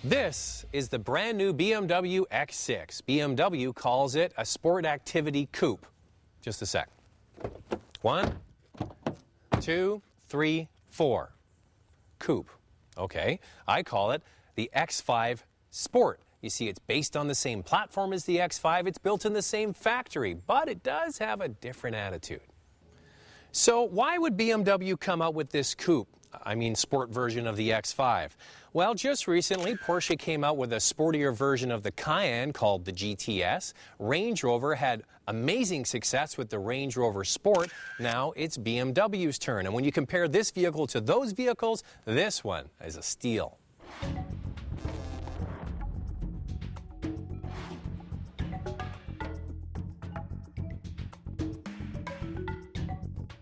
This is the brand new BMW X6. BMW calls it a sport activity coupe. Just a sec. 1, 2, 3, 4. Coupe. Okay. I call it the X5 Sport. You see, it's based on the same platform as the X5. It's built in the same factory, but it does have a different attitude. So why would BMW come out with this coupe? Sport version of the X5. Well, just recently, Porsche came out with a sportier version of the Cayenne called the GTS. Range Rover had amazing success with the Range Rover Sport. Now it's BMW's turn. And when you compare this vehicle to those vehicles, this one is a steal.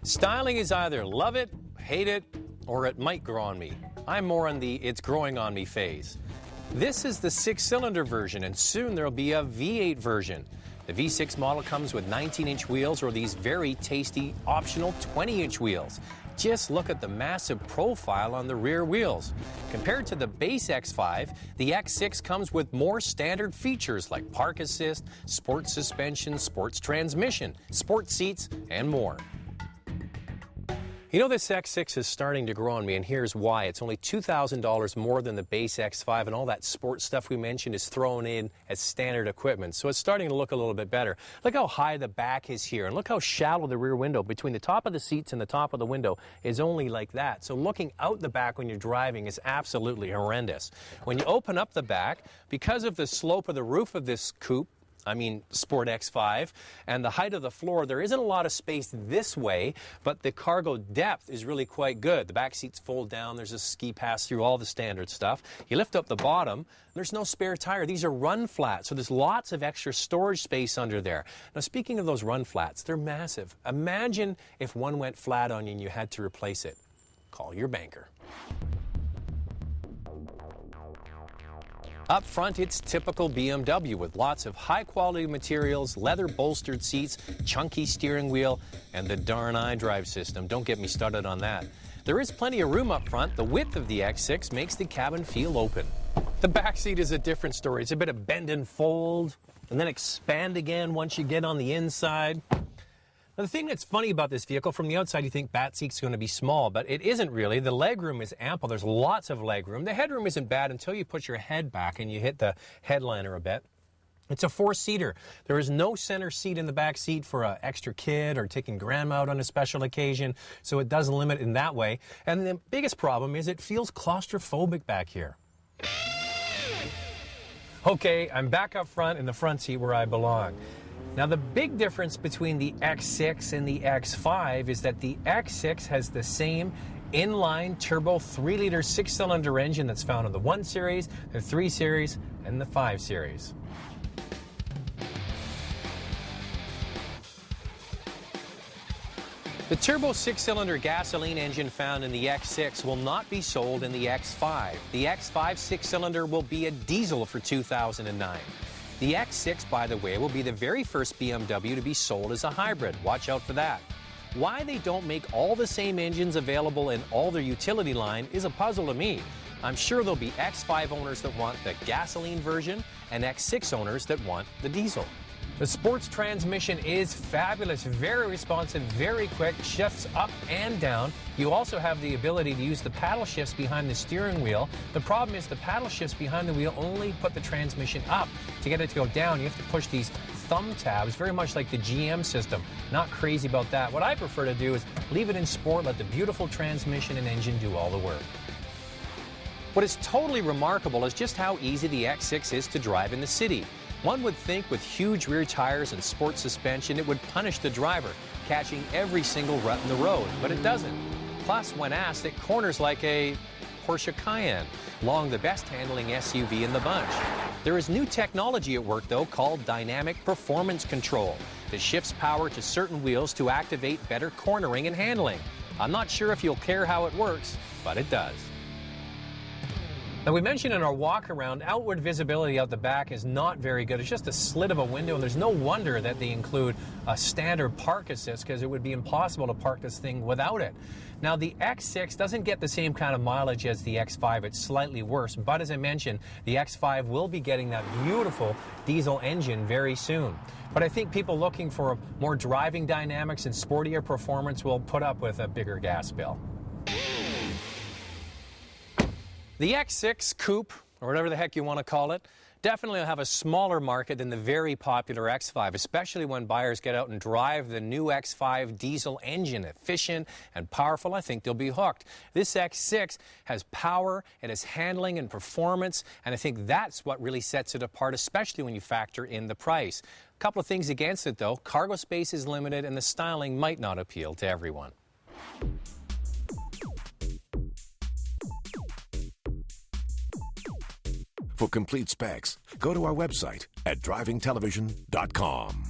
Styling is either love it, hate it, or it might grow on me. I'm more on the it's growing on me phase. This is the 6-cylinder version, and soon there'll be a V8 version. The V6 model comes with 19-inch wheels or these very tasty optional 20-inch wheels. Just look at the massive profile on the rear wheels. Compared to the base X5, the X6 comes with more standard features like park assist, sports suspension, sports transmission, sports seats, and more. You know, this X6 is starting to grow on me, and here's why. It's only $2,000 more than the base X5, and all that sports stuff we mentioned is thrown in as standard equipment. So it's starting to look a little bit better. Look how high the back is here, and look how shallow the rear window between the top of the seats and the top of the window is only like that. So looking out the back when you're driving is absolutely horrendous. When you open up the back, because of the slope of the roof of this coupe, Sport X5, and the height of the floor, there isn't a lot of space this way, but the cargo depth is really quite good. The back seats fold down, there's a ski pass through, all the standard stuff. You lift up the bottom, there's no spare tire. These are run flats, so there's lots of extra storage space under there. Now, speaking of those run flats, they're massive. Imagine if one went flat on you and you had to replace it. Call your banker. Up front, it's typical BMW with lots of high-quality materials, leather-bolstered seats, chunky steering wheel, and the darn iDrive system. Don't get me started on that. There is plenty of room up front. The width of the X6 makes the cabin feel open. The back seat is a different story. It's a bit of bend and fold, and then expand again once you get on the inside. Now, the thing that's funny about this vehicle, from the outside you think back seat's going to be small, but it isn't really. The legroom is ample. There's lots of legroom. The headroom isn't bad until you put your head back and you hit the headliner a bit. It's a 4-seater. There is no center seat in the back seat for an extra kid or taking grandma out on a special occasion, so it does limit in that way. And the biggest problem is it feels claustrophobic back here. Okay, I'm back up front in the front seat where I belong. Now, the big difference between the X6 and the X5 is that the X6 has the same inline turbo 3-liter 6-cylinder engine that's found in the 1 Series, the 3 Series, and the 5 Series. The turbo 6-cylinder gasoline engine found in the X6 will not be sold in the X5. The X5 6-cylinder will be a diesel for 2009. The X6, by the way, will be the very first BMW to be sold as a hybrid. Watch out for that. Why they don't make all the same engines available in all their utility line is a puzzle to me. I'm sure there'll be X5 owners that want the gasoline version and X6 owners that want the diesel. The sports transmission is fabulous, very responsive, very quick, shifts up and down. You also have the ability to use the paddle shifts behind the steering wheel. The problem is the paddle shifts behind the wheel only put the transmission up. To get it to go down, you have to push these thumb tabs, very much like the GM system. Not crazy about that. What I prefer to do is leave it in sport, let the beautiful transmission and engine do all the work. What is totally remarkable is just how easy the X6 is to drive in the city. One would think with huge rear tires and sports suspension it would punish the driver, catching every single rut in the road, but it doesn't. Plus, when asked, it corners like a Porsche Cayenne, long the best handling SUV in the bunch. There is new technology at work, though, called dynamic performance control that shifts power to certain wheels to activate better cornering and handling. I'm not sure if you'll care how it works, but it does. Now, we mentioned in our walk around, outward visibility out the back is not very good. It's just a slit of a window, and there's no wonder that they include a standard park assist, because it would be impossible to park this thing without it. Now, the X6 doesn't get the same kind of mileage as the X5. It's slightly worse, but as I mentioned, the X5 will be getting that beautiful diesel engine very soon. But I think people looking for more driving dynamics and sportier performance will put up with a bigger gas bill. The X6 Coupe, or whatever the heck you want to call it, definitely will have a smaller market than the very popular X5, especially when buyers get out and drive the new X5 diesel engine. Efficient and powerful, I think they'll be hooked. This X6 has power, it has handling and performance, and I think that's what really sets it apart, especially when you factor in the price. A couple of things against it, though. Cargo space is limited, and the styling might not appeal to everyone. For complete specs, go to our website at drivingtelevision.com.